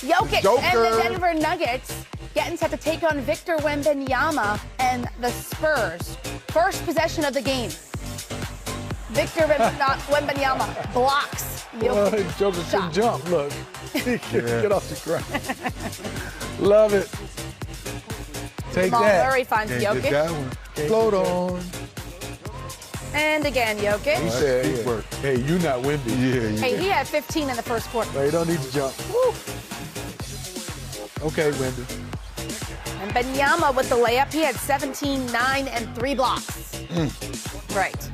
Jokic and the Denver Nuggets getting set to take on Victor Wembanyama and the Spurs. First possession of the game. Victor Wembanyama blocks Jokic. Jokic can jump, look. He can get off the ground. Love it. Take Jamal that. Murray finds Jokic. That one. Float on. And again, Jokic. He said, hey, you not windy. Hey, he had 15 in the first quarter. Well, you don't need to jump. Woo. Okay, Wendy. And Wembanyama with the layup. He had 17, 9, and 3 blocks. Right.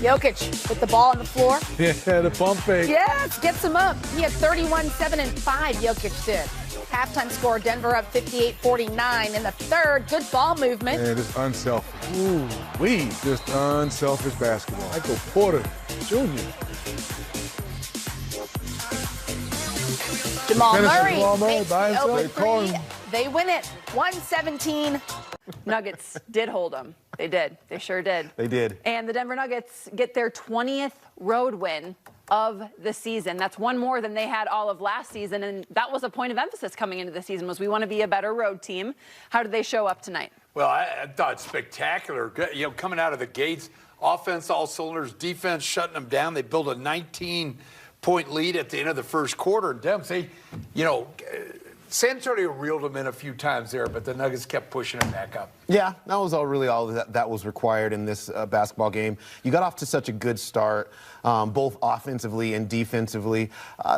Jokic with the ball on the floor. Yeah, the pump fake. Yes, gets him up. He had 31, 7, and 5, Jokic did. Halftime score, Denver up 58-49 in the third. Good ball movement. Man, it's unselfish. Ooh-wee. Just unselfish basketball. Michael Porter Jr. Jamal Murray Murray by himself. They win it, 117. Nuggets did hold them. They did. They sure did. They did. And the Denver Nuggets get their 20th road win of the season. That's one more than they had all of last season, and that was a point of emphasis coming into the season, was we want to be a better road team. How did they show up tonight? Well, I thought spectacular. You know, coming out of the gates, offense all cylinders, defense shutting them down. They built a 19-point lead at the end of the first quarter. And Dems, San Antonio reeled them in a few times there, but the Nuggets kept pushing them back up. Yeah, that was all that was required in this basketball game. You got off to such a good start, both offensively and defensively.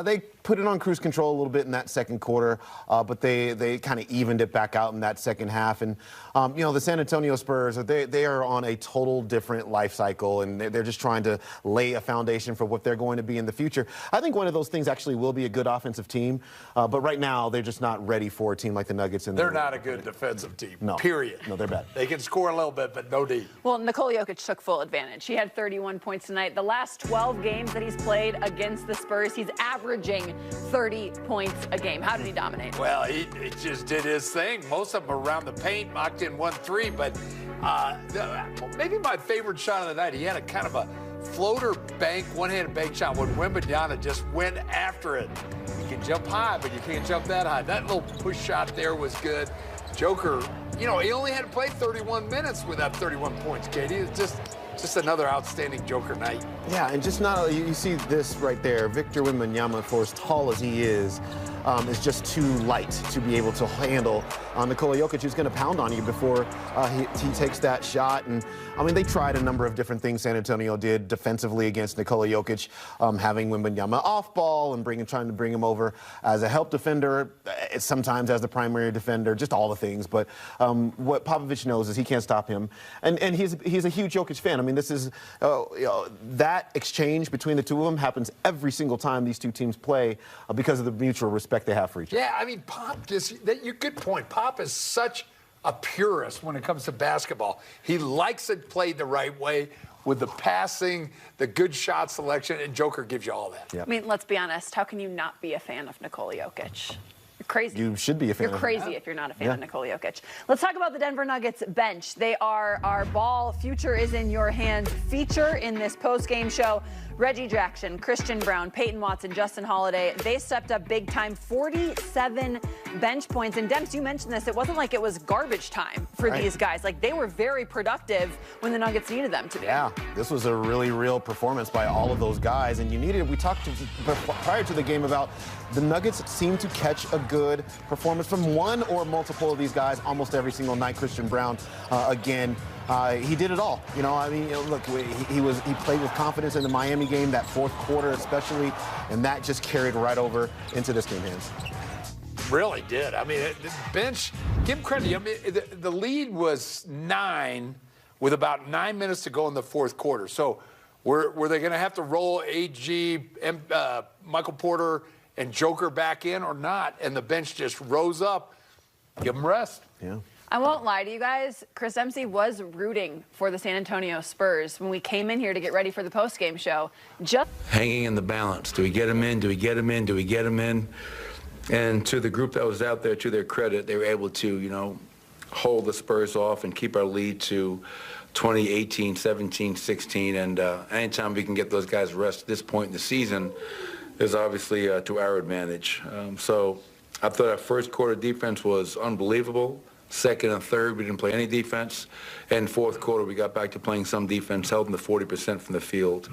They put it on cruise control a little bit in that second quarter, but they kind of evened it back out in that second half. And, the San Antonio Spurs, they are on a total different life cycle, and they're just trying to lay a foundation for what they're going to be in the future. I think one of those things actually will be a good offensive team, but right now they're just not ready for a team like the Nuggets. They're not a good defensive team, period. No, they're bad. They can score a little bit, but no D. Well, Nikola Jokic took full advantage. He had 31 points tonight. The last 12 games that he's played against the Spurs, he's averaging 30 points a game. How did he dominate? Well, he just did his thing. Most of them around the paint, knocked in 1-3, but maybe my favorite shot of the night, he had a kind of a floater bank, one-handed bank shot when Wembanyama just went after it. You can jump high, but you can't jump that high. That little push shot there was good. Joker, he only had to play 31 minutes with that 31 points, Katie. It's just another outstanding Joker night. Yeah, and just you see this right there. Victor Wembanyama, for as tall as he is just too light to be able to handle Nikola Jokic, who's going to pound on you before he takes that shot. And, they tried a number of different things San Antonio did defensively against Nikola Jokic, having Wembanyama off ball and trying to bring him over as a help defender, sometimes as the primary defender, just all the things. But what Popovich knows is he can't stop him. And he's a huge Jokic fan. This is that exchange between the two of them happens every single time these two teams play because of the mutual respect they have for each other. Yeah, Pop, good point. Pop is such a purist when it comes to basketball. He likes it played the right way with the passing, the good shot selection, and Joker gives you all that. Yep. Let's be honest. How can you not be a fan of Nikola Jokic? You're crazy. You should be a fan. You're crazy if you're not a fan of Nikola Jokic. Let's talk about the Denver Nuggets bench. They are our ball. Future is in your hands feature in this post-game show. Reggie Jackson, Christian Brown, Peyton Watson, Justin Holiday, they stepped up big time, 47 bench points. And Dems, you mentioned this, it wasn't like it was garbage time for these guys. They were very productive when the Nuggets needed them to be. Yeah, this was a really real performance by all of those guys. And we talked prior to the game about the Nuggets seem to catch a good performance from one or multiple of these guys almost every single night. Christian Brown, again, he did it all. Look, he played with confidence in the Miami game, that fourth quarter especially, and that just carried right over into this game, Hans. Really did. The bench, give him credit. The lead was 9 with about 9 minutes to go in the fourth quarter. So were they going to have to roll AG, Michael Porter, and Joker back in or not? And the bench just rose up. Give them rest. Yeah. I won't lie to you guys. Chris Dempsey was rooting for the San Antonio Spurs when we came in here to get ready for the postgame show. Just hanging in the balance. Do we get him in? Do we get him in? Do we get him in? And to the group that was out there, to their credit, they were able to, hold the Spurs off and keep our lead to 20, 18, 17, 16. And anytime we can get those guys rest at this point in the season, is obviously to our advantage. So I thought our first quarter defense was unbelievable. Second and third, we didn't play any defense. And fourth quarter, we got back to playing some defense, held them to 40% from the field.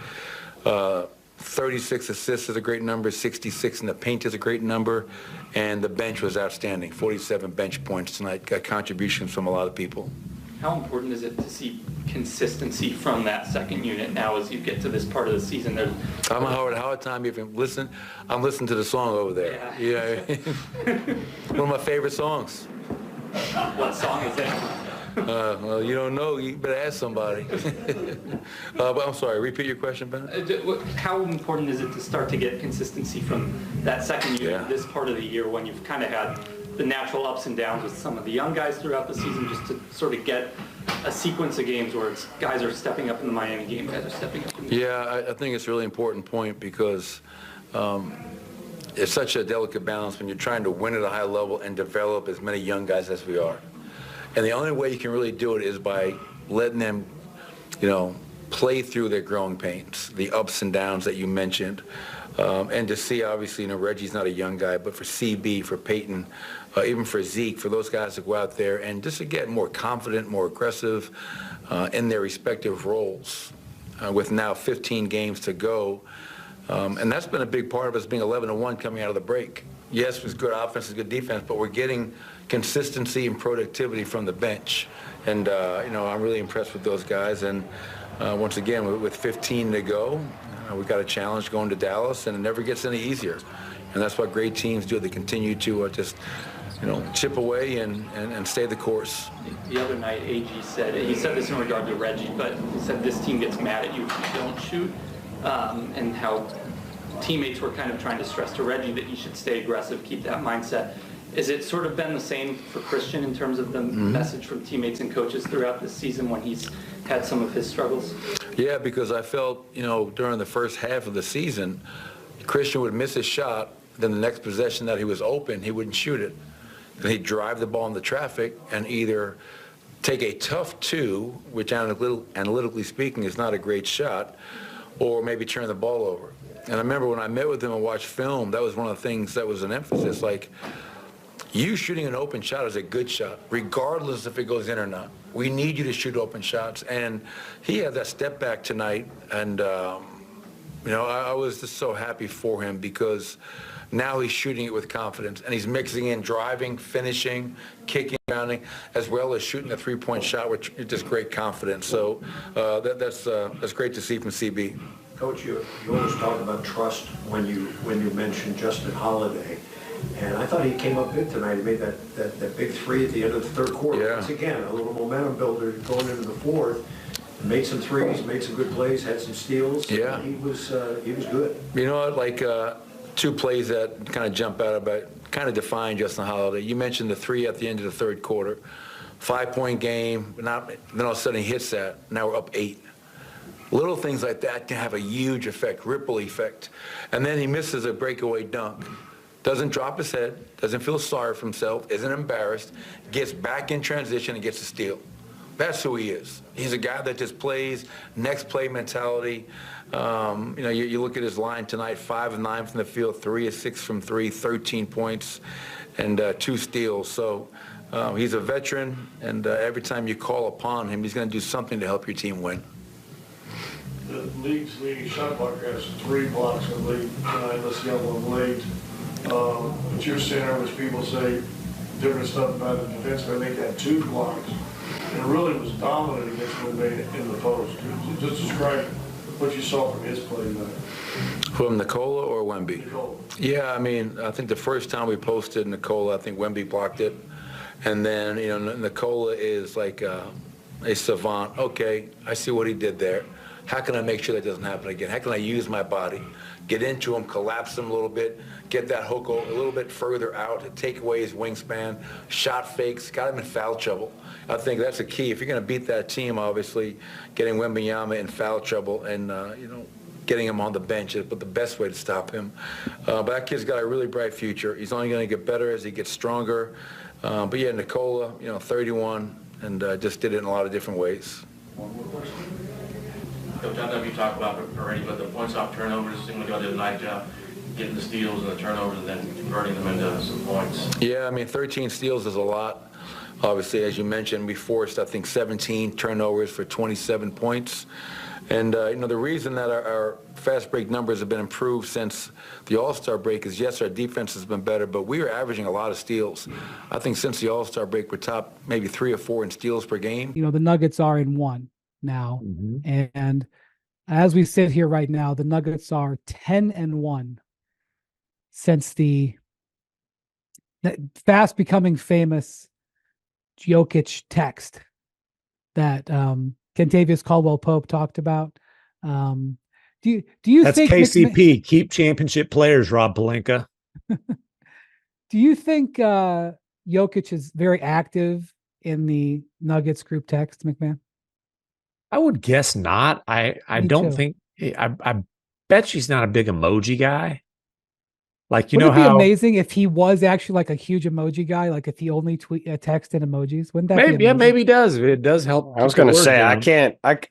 36 assists is a great number, 66 in the paint is a great number, and the bench was outstanding. 47 bench points tonight, got contributions from a lot of people. How important is it to see consistency from that second unit now as you get to this part of the season? I'm having a hard time even listen. I'm listening to the song over there. Yeah. One of my favorite songs. What song is that? Well, you don't know. You better ask somebody. But I'm sorry. Repeat your question, Ben. How important is it to start to get consistency from that second unit this part of the year when you've kind of had the natural ups and downs with some of the young guys throughout the season, just to sort of get a sequence of games where it's guys are stepping up in the Miami game, guys are stepping up in the I think it's a really important point because it's such a delicate balance when you're trying to win at a high level and develop as many young guys as we are. And the only way you can really do it is by letting them, play through their growing pains, the ups and downs that you mentioned. And to see, obviously, Reggie's not a young guy, but for CB, for Peyton, even for Zeke, for those guys to go out there and just to get more confident, more aggressive in their respective roles with now 15 games to go. And that's been a big part of us being 11-1 coming out of the break. Yes, it was good offense, it's good defense, but we're getting consistency and productivity from the bench. And, I'm really impressed with those guys. And once again, with 15 to go, we got a challenge going to Dallas, and it never gets any easier. And that's what great teams do. They continue to just, chip away and stay the course. The other night, AG said, he said this in regard to Reggie, but he said this team gets mad at you if you don't shoot, and how teammates were kind of trying to stress to Reggie that he should stay aggressive, keep that mindset. Has it sort of been the same for Christian in terms of the message from teammates and coaches throughout this season when he's had some of his struggles? Yeah, because I felt, during the first half of the season, Christian would miss his shot, then the next possession that he was open, he wouldn't shoot it. And he'd drive the ball in the traffic and either take a tough two, which analytically speaking is not a great shot, or maybe turn the ball over. And I remember when I met with him and watched film, that was one of the things that was an emphasis, like, you shooting an open shot is a good shot, regardless if it goes in or not. We need you to shoot open shots. And he had that step back tonight, and, I was just so happy for him because now he's shooting it with confidence, and he's mixing in driving, finishing, kicking, rounding, as well as shooting a three-point shot, which is just great confidence. So that's great to see from CB. Coach, you always talk about trust when you mention Justin Holiday. And I thought he came up big tonight. He made that big three at the end of the third quarter. Yeah. Once again, a little momentum builder going into the fourth. Made some threes, made some good plays, had some steals. Yeah. He was good. You know what, like two plays that kind of jump out about, kind of define Justin Holiday. You mentioned the three at the end of the third quarter. 5-point game, then all of a sudden he hits that. Now we're up 8. Little things like that can have a huge effect, ripple effect. And then he misses a breakaway dunk. Doesn't drop his head, doesn't feel sorry for himself, isn't embarrassed, gets back in transition and gets a steal. That's who he is. He's a guy that just plays next play mentality. You look at his line tonight, 5 of 9 from the field, 3 of 6 from 3, 13 points, and 2 steals. So he's a veteran, and every time you call upon him, he's going to do something to help your team win. The league's leading shot blocker has 3 blocks in the league tonight. Let's get one late. But you're center, which people say different stuff about the defense, but I think had 2 blocks. And really was dominant against Wemby in the post. Just describe what you saw from his play tonight. From Nikola or Wemby? Nikola. Yeah, I think the first time we posted Nikola, I think Wemby blocked it. And then, Nikola is like a savant. Okay, I see what he did there. How can I make sure that doesn't happen again? How can I use my body? Get into him, collapse him a little bit, get that hook a little bit further out to take away his wingspan, shot fakes, got him in foul trouble. I think that's a key. If you're going to beat that team, obviously, getting Wembanyama in foul trouble and, getting him on the bench is the best way to stop him. But that kid's got a really bright future. He's only going to get better as he gets stronger. But yeah, Nikola, 31, and just did it in a lot of different ways. One more question. Coach, I know you talked about it already, but the points off turnovers, similar to the other night, getting the steals and the turnovers and then converting them into some points. Yeah, I mean, 13 steals is a lot. Obviously, as you mentioned, we forced, I think, 17 turnovers for 27 points. And, the reason that our fast break numbers have been improved since the All-Star break is, yes, our defense has been better, but we are averaging a lot of steals. I think since the All-Star break, we're top maybe 3 or 4 in steals per game. The Nuggets are in 1 now. And as we sit here right now, the Nuggets are 10-1 since the fast becoming famous Jokic text that Kentavious Caldwell-Pope talked about. Do you That's think KCP? Keep championship players, Rob Pelinka. Do you think Jokic is very active in the Nuggets group text, McMahon? I would guess not. I don't think. I bet she's not a big emoji guy. Like, Wouldn't it be amazing if he was actually like a huge emoji guy? Like if he only text in emojis, wouldn't that be amazing? Yeah, maybe he does. It does help. I was going to say, I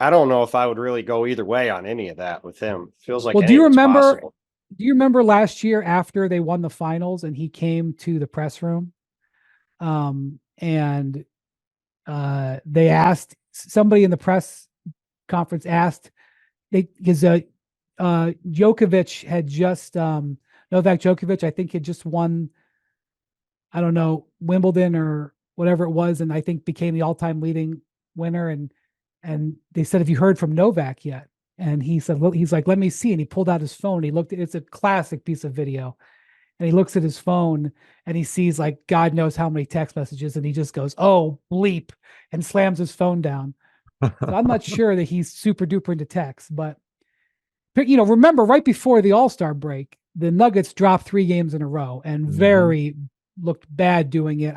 don't know if I would really go either way on any of that with him. Feels like, well, do you remember last year after they won the finals and he came to the press room, and they asked, somebody in the press conference asked, because Djokovic had just Novak Djokovic, I think, had just won, I don't know, Wimbledon or whatever it was, and I think became the all-time leading winner. And they said, "Have you heard from Novak yet?" And he said, he's like, "Let me see." And he pulled out his phone. He looked. It's a classic piece of video. And he looks at his phone and he sees like God knows how many text messages, and he just goes, "Oh, bleep," and slams his phone down. So I'm not sure that he's super duper into text, but remember right before the All-Star break, the Nuggets dropped 3 games in a row and very looked bad doing it.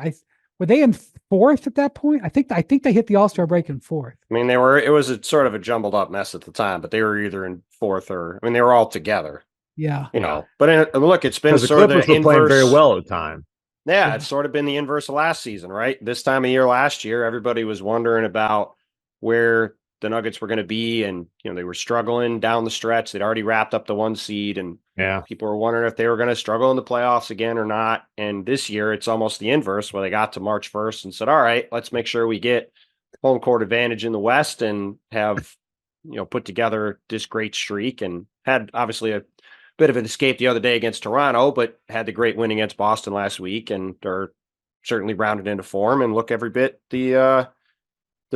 Were they in 4th at that point? I think they hit the All-Star break in 4th. I mean, it was a sort of a jumbled up mess at the time, but they were either in 4th or, they were all together. Yeah. But look, it's been sort of the inverse. Playing very well at the time. Yeah, it's sort of been the inverse of last season, right? This time of year last year, everybody was wondering about where the Nuggets were going to be, and they were struggling down the stretch. They'd already wrapped up the 1 seed, and people were wondering if they were going to struggle in the playoffs again or not. And this year, it's almost the inverse, where they got to March 1st and said, "All right, let's make sure we get home court advantage in the West and have put together this great streak." And had obviously a bit of an escape the other day against Toronto, but had the great win against Boston last week, and are certainly rounded into form and look every bit the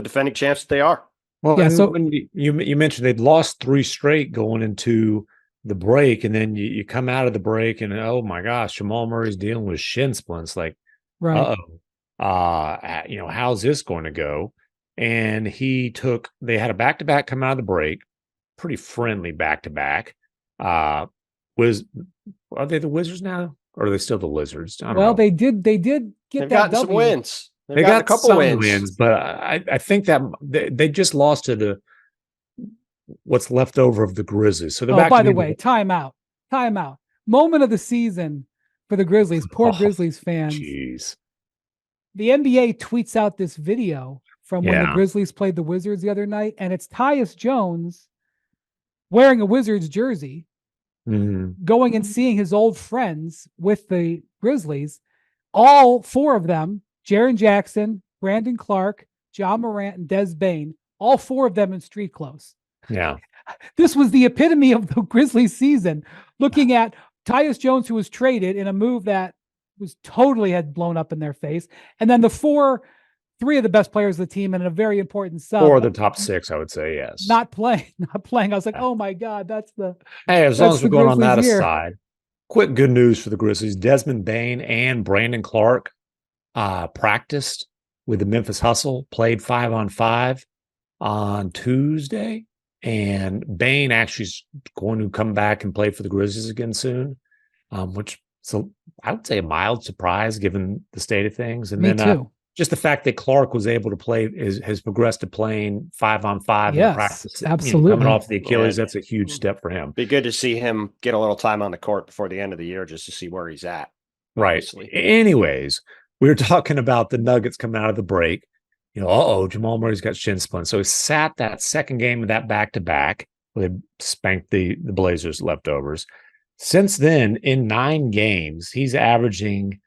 defending champs that they are. Well, yeah, so when you mentioned they'd lost 3 straight going into the break, and then you come out of the break and, oh my gosh, Jamal Murray's dealing with shin splints. Like, right. How's this going to go? And they had a back-to-back come out of the break, pretty friendly back-to-back. Are they the Wizards now, or are they still the Lizards? I don't know. They did get that some wins. They got a couple wins, but I think that they just lost to what's left over of the Grizzlies. So they're back. By the way, time out. Moment of the season for the Grizzlies. Poor Grizzlies fans. Jeez. The NBA tweets out this video from when the Grizzlies played the Wizards the other night, and it's Tyus Jones wearing a Wizards jersey, going and seeing his old friends with the Grizzlies. All 4 of them. Jaren Jackson, Brandon Clark, John Morant, and Des Bane, all 4 of them in street clothes. Yeah. This was the epitome of the Grizzlies season, looking at Tyus Jones, who was traded in a move that was totally had blown up in their face. And then the 3 of the best players of the team and a very important sub. 4 of the top 6, I would say, yes. Not playing. I was like, oh my God, that's the. Hey, as long as we're going on that aside, quick good news for the Grizzlies. Desmond Bane and Brandon Clark practiced with the Memphis Hustle, played 5-on-5 on Tuesday, and Bane actually is going to come back and play for the Grizzlies again soon, which so I would say a mild surprise given the state of things. And Me too. Just the fact that Clark was able to play has progressed to playing 5-on-5 in practice. Absolutely. Coming off the Achilles, that's a huge step for him. Be good to see him get a little time on the court before the end of the year just to see where he's at. Right. Obviously. Anyways, we were talking about the Nuggets coming out of the break. Jamal Murray's got shin splints. So he sat that second game of that back-to-back where they spanked the Blazers leftovers. Since then, in 9 games, he's averaging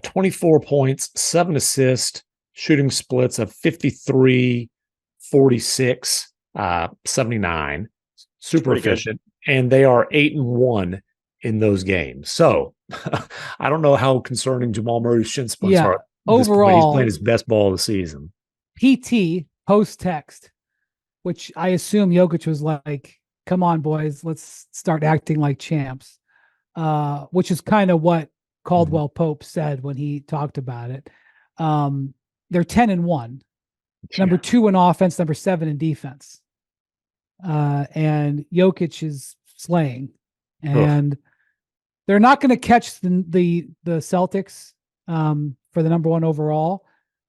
24 points, 7 assists, shooting splits of 53, 46, 79. Super efficient. Good. And they are 8-1 in those games. So I don't know how concerning Jamal Murray's shin splints are. Overall, he's playing his best ball of the season. PT post text, which I assume Jokic was like, come on, boys, let's start acting like champs, which is kind of what Caldwell Pope said when he talked about it. They're 10-1, number 2 in offense, number 7 in defense. And Jokic is slaying, and they're not going to catch the Celtics for the number 1 overall,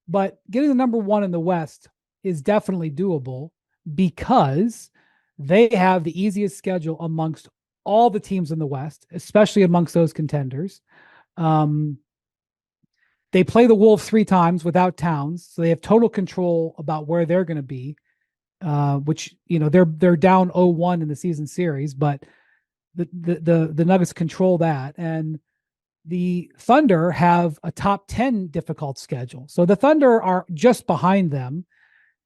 but getting the number 1 in the West is definitely doable because they have the easiest schedule amongst all the teams in the West, especially amongst those contenders. They play the Wolves 3 times without Towns, so they have total control about where they're going to be. Which, they're down 0-1 in the season series, but the Nuggets control that, and the Thunder have a top 10 difficult schedule. So the Thunder are just behind them,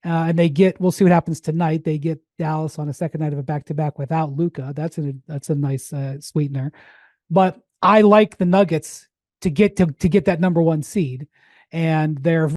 and we'll see what happens tonight. They get Dallas on a second night of a back-to-back without Luka. That's a nice sweetener. But I like the Nuggets to get that number 1 seed, and they're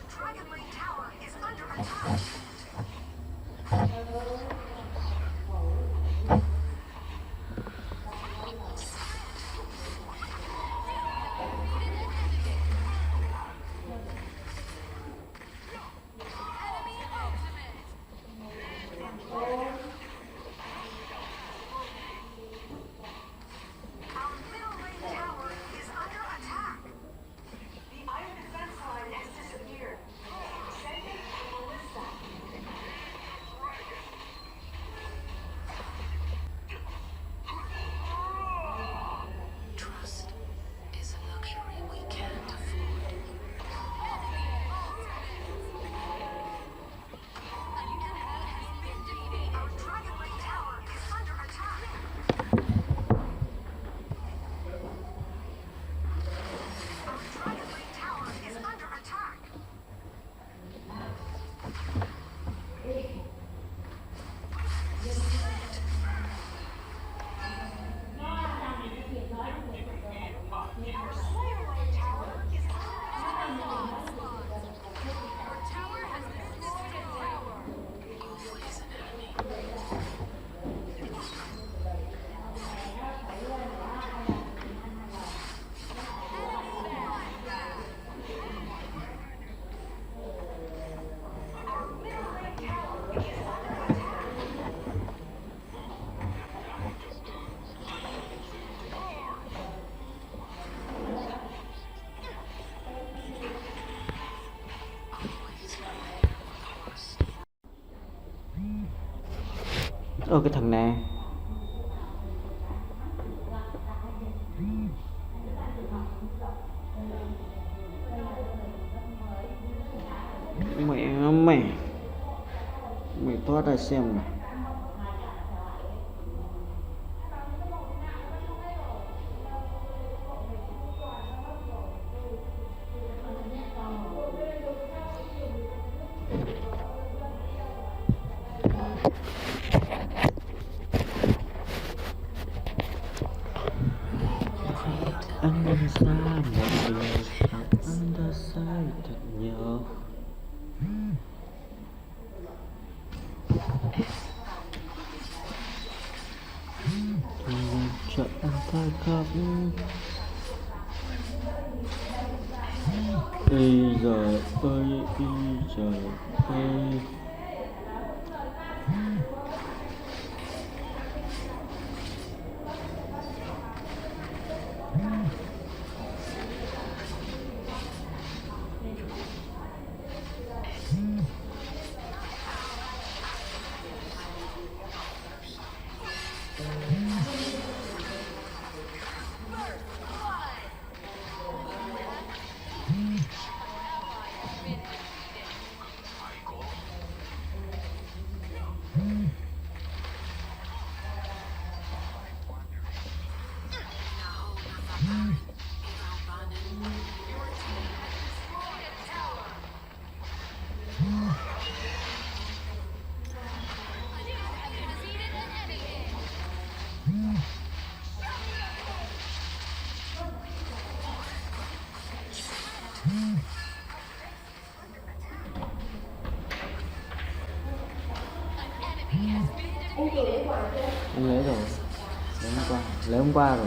Dragon Cái thằng này mày thoát ra xem này. Anh đã xa một điều rằng anh đã sai thật nhiều. Thì chợt anh thay khóc. Ây giời ơi, ây giời ơi. Anh lấy rồi, lấy hôm qua rồi.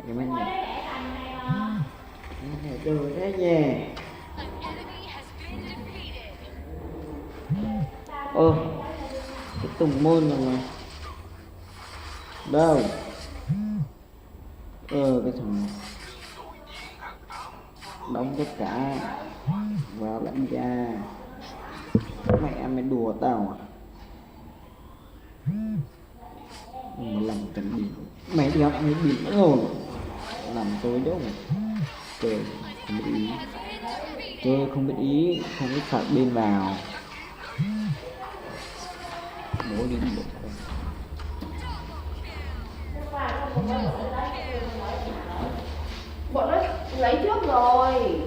Cái máy này đồ thế nhỉ. Cái tùng môn rồi mà đâu. Cái thằng này đóng tất cả vào lãnh ra. Mẹ mày đùa tao à? Mày làm trận điểm. Mày đi học mày điểm rồi. Làm tôi đâu mà. Chơi không biết ý. Chơi không biết ý. Không biết phạt bên vào. Bố đi được. Bọn nó lấy trước rồi.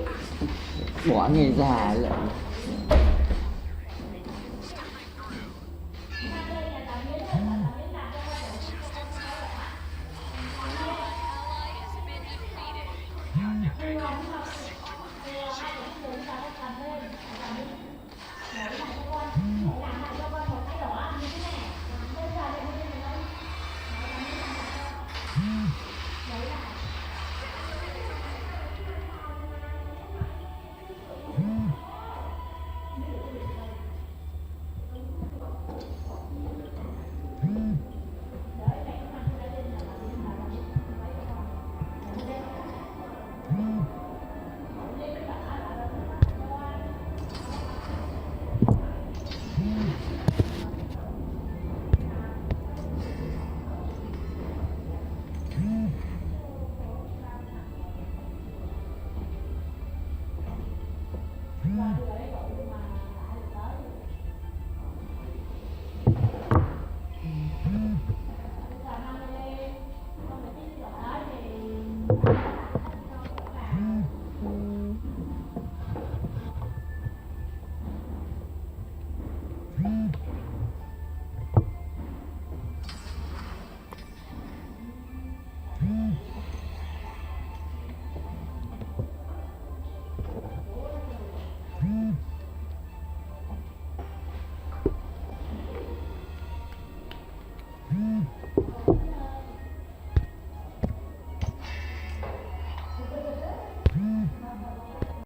Bỏ người già lại.